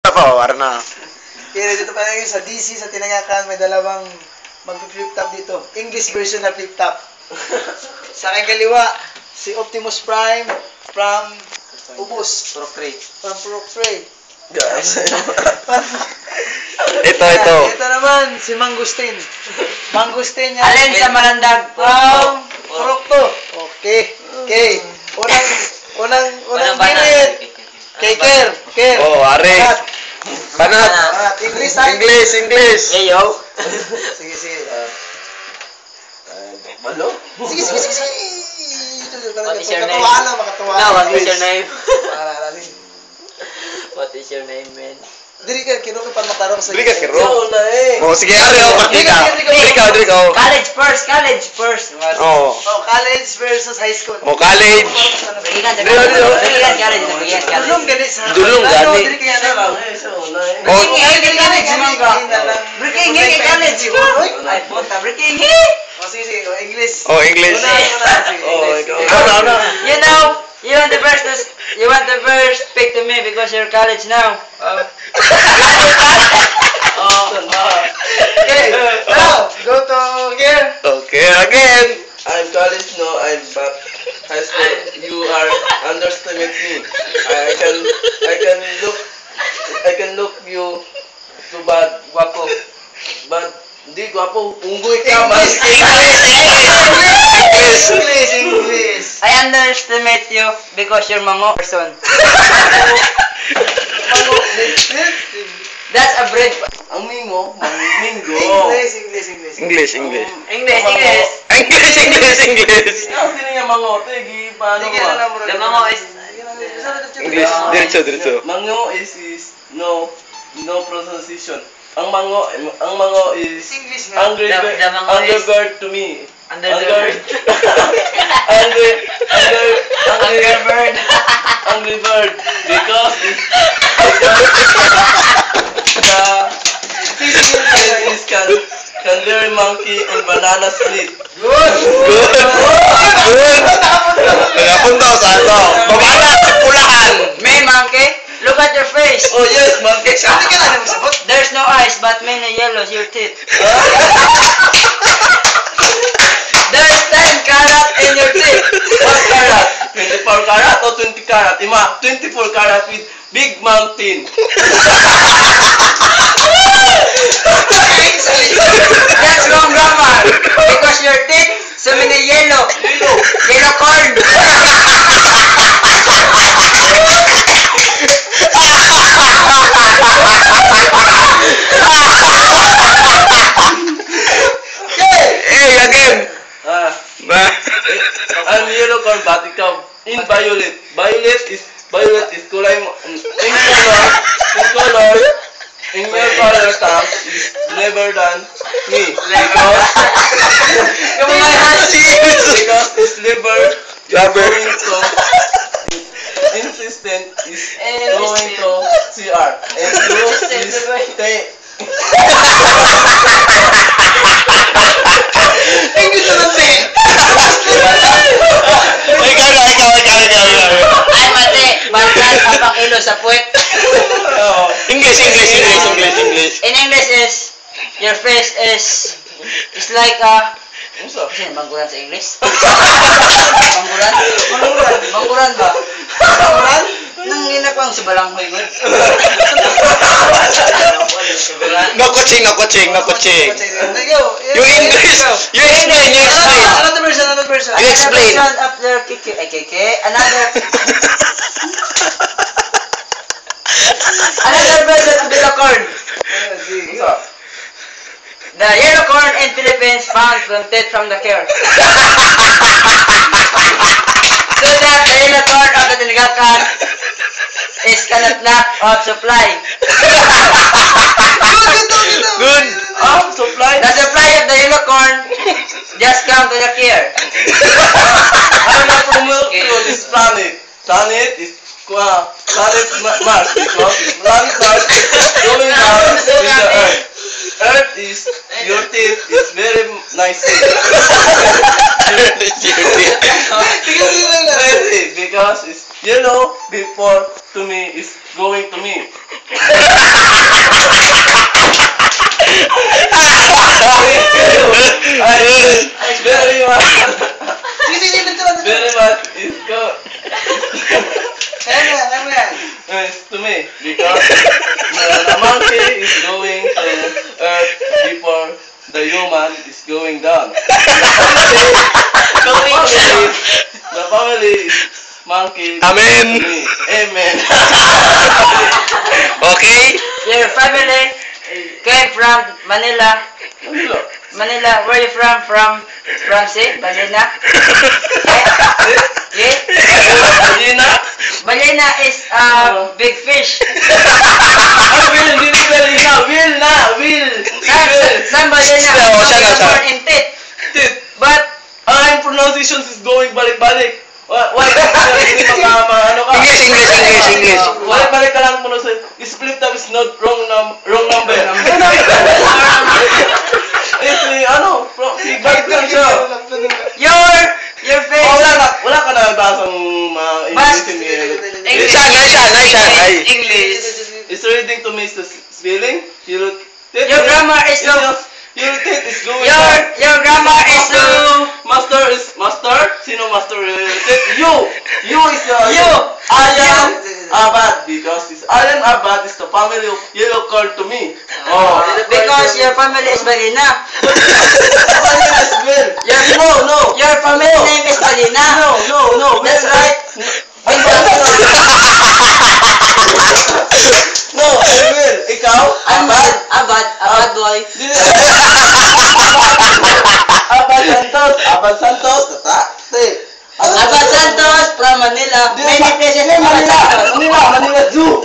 Warna pa, warna. Kaya dito pa ngayon sa DC, sa Tinangakan, may dalawang mag-flip top dito. English version na flip top. Sa aking kaliwa, si Optimus Prime from Ubus. From Procray. Guys. Ito. Ito naman, si Mangustin. Mangustin niya. Alin sa Malandag? From Procto. Okay. Unang minute. Ker. Oh, are. Banat. English tayo. English. Hey, yo. Sige. Malo? Sige. What is your name? Makatawa. No, what is your name? Paralalim. What is your name, man? Diri ka, kino ka pamatarong sa Diri ka, kiro. Na eh. Oh, sige, are. Diri ka. College first. Oh. Oh, college versus high school. Oh, college. Bagikan sa Dili. college. Dulong gani sa. Dulong gani. Diri kaya na lang. Oh, Breaking college. Ay, puta, breaking Oh, sige. Oh, English. oh, English. Oh, ikaw. Ano? You want the first pick to me because you're college now. Okay. Now, go to here. Okay, again. I'm college, no, I'm back. High school. You are underestimate me. I can look you too bad, guapo. But di guapo, unggoy ka man. English. I underestimate you because you're mango person. That's a bread. Ang mingo. English. English. Ang tininga mango, tegi, paano ba? The mango is English. Diretso. Mango is no pronunciation. Ang mango is English nga. angry The mango is- bird to me. Underbird. Angry bird because the is canary monkey and banana split. Good. Napunta ako sa ano. Pamana, pulahan. May monkey. Look at your face. Oh yes, monkey siya. There's no eyes but many yellows your teeth. There's 10 carat in your teeth. What carat? 24 carat o 20 carat? Ima, 24 carat with big mountain. That's wrong grammar. Because your teeth, so many yellow corn. Hey, again. I'm yellow corn but ikaw in violet. Violet is kulay mo. In your color tab is never than me. Because it's never going to insistent is going to CR and you is stay. Ikaw. Ay, mati. Balikan ang pakilo sa puwet. English. In English is, your face is like a... Kasi bangguran sa English? Bangguran? Bangguran ba? Bangguran? Nang ginapang sa balanghoy mo. No coaching. You English. You explain. Another version. You explain. After kiki. Another version of the yellow corn. The yellow corn in Philippines found from the care. So that the yellow corn of the Tinangakan is cannot lack of supply. Good. Supply. The supply of the yellow corn just come to the care. I'm not promoting on this planet. Planet is Mars because planet Mars going down with the Earth. Earth is your teeth is very nice. Because it's yellow before to me is going to me. Very much. Sige, sige, pinturan. Very much is go. Kaya mo yan. To me because the monkey is going to earth before the human is going down. The family is monkey. Amen. To me. Amen. Okay? Your family came from Manila. Manila, where you from? From say, Balena? Yeah? Gina? Balena is big fish. Will. Some Balena Oh, siya na, siya. born in teeth. But Ang pronunciation is going balik-balik. Why hindi ano ka? English. Balik-balik ka lang pronunciation. Split up is not wrong number. Feedback lang siya. your face. Wala ka na basang English. English. It's reading to me the spelling. Your grammar is so. Your teeth is going Your grammar is so. Master? Sino master? You is You. Ayan Abad because this Ayan Abad is the family of yellow corn to me. Oh. Because your family is Balena. No. Your family name is Balena. No. That's right. No, I will. Ikaw? Abad boy. Abad Santos. Abad Santos from Manila. Many places in Manila Zoo.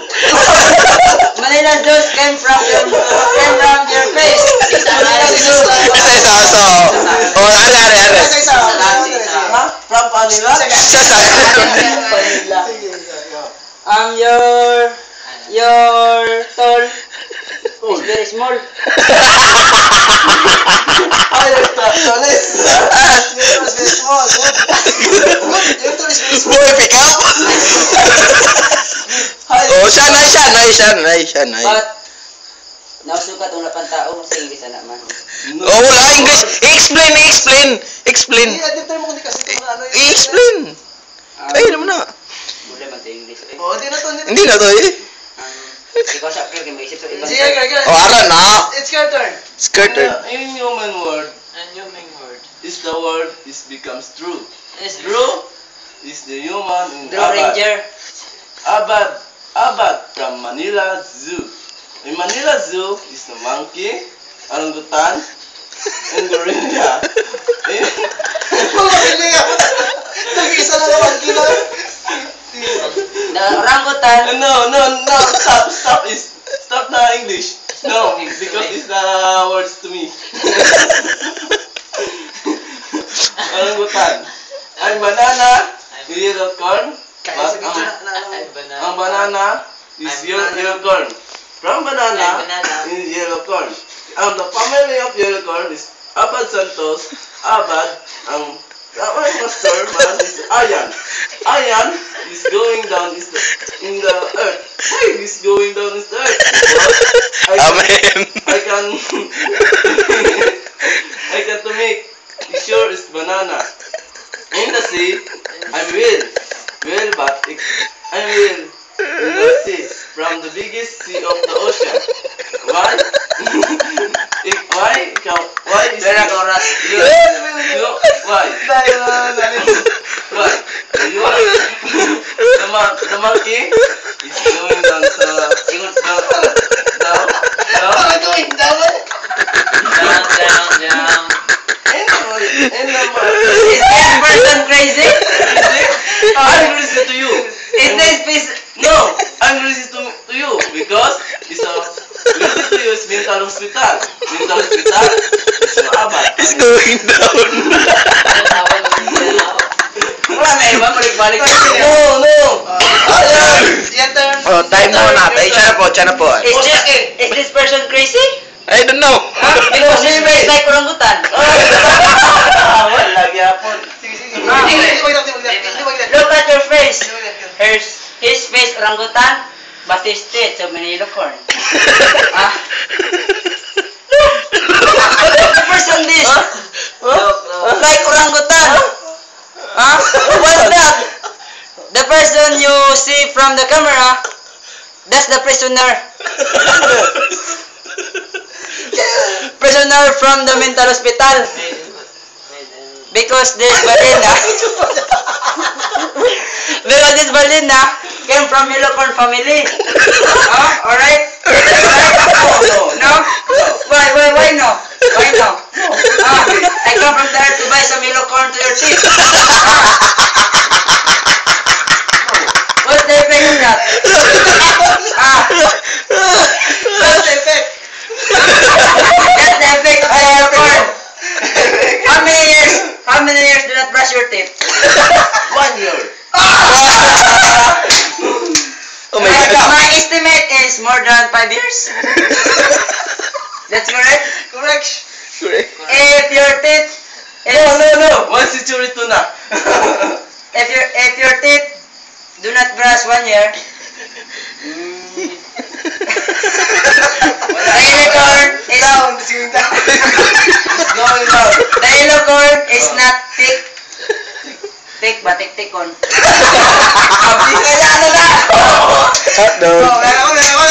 Manila Zeus came from your face. From Manila? Your tall is very small. Boy, pick up! Oh, siya. But nausukat ang lapan tao sa English na naman. Oh, wala English. Explain. I-editor mo kung di kasi ito ano yun. I-explain. Ay, naman na. Mula man sa English. Oh, hindi na to. Hindi na to eh. Ikaw sa akin, may isip sa ibang. Sige, Oh, aran na. It's your turn. Skirted. In human word, is the word is becomes true. Is True is the human in Blue Ranger. Abad from Manila Zoo. In Manila Zoo is the monkey, orangutan, and gorilla. Mga piliya. Nag-iisa na naman kila. The orangutan. No, stop na English. No, because it's the words to me. Orangutan. Ang banana, yellow corn, but ang banana is yellow corn. From banana is yellow corn. And the family of yellow corn is Abad Santos, Abad, ang master man is Ayan. Ayan is going down in the earth. Why is going down in the earth? Because Amen. I can to make sure is banana. In the sea, I will, but I will in the sea from the biggest sea of the ocean. Why? Why is it? Why? Why? The monkey is going down Jump. and the Is this person crazy? I'm crazy to you. Is this piece? No, I'm crazy to you because it's a crazy to you is mental hospital. Mental hospital is Abad. It's going down. Wala na iba, balik-balik. No. Your turn. Oh, time mo na. Siya na po. Is this person crazy? I don't know. Because his face like orangutan. Wala gyapon. Sige. Hindi, wag lang. Look at your face. His face orangutan. but his teeth so many unicorn. Ah. The person this. Like orangutan. Ah, what's that? The person you see from the camera, that's the prisoner. Prisoner from the mental hospital. Because this balena, because this balena came from unicorn family. Alright? No? Why no? Why no? I come from there to buy some unicorn to your teeth. What's the effect of that? That's the effect. That's the effect of unicorn. How many years do not brush your teeth? 1 year. Oh my God. My estimate is more than 5 years. That's correct? Correct. Correct. If your teeth is, No. 1 century to na. if your teeth do not brush 1 year, the unicorn is Down. Singing down. Going down. the unicorn is not thick. Thick ba? Thick on. Abi kaya ano na? Hot dog. Oh, meron ko.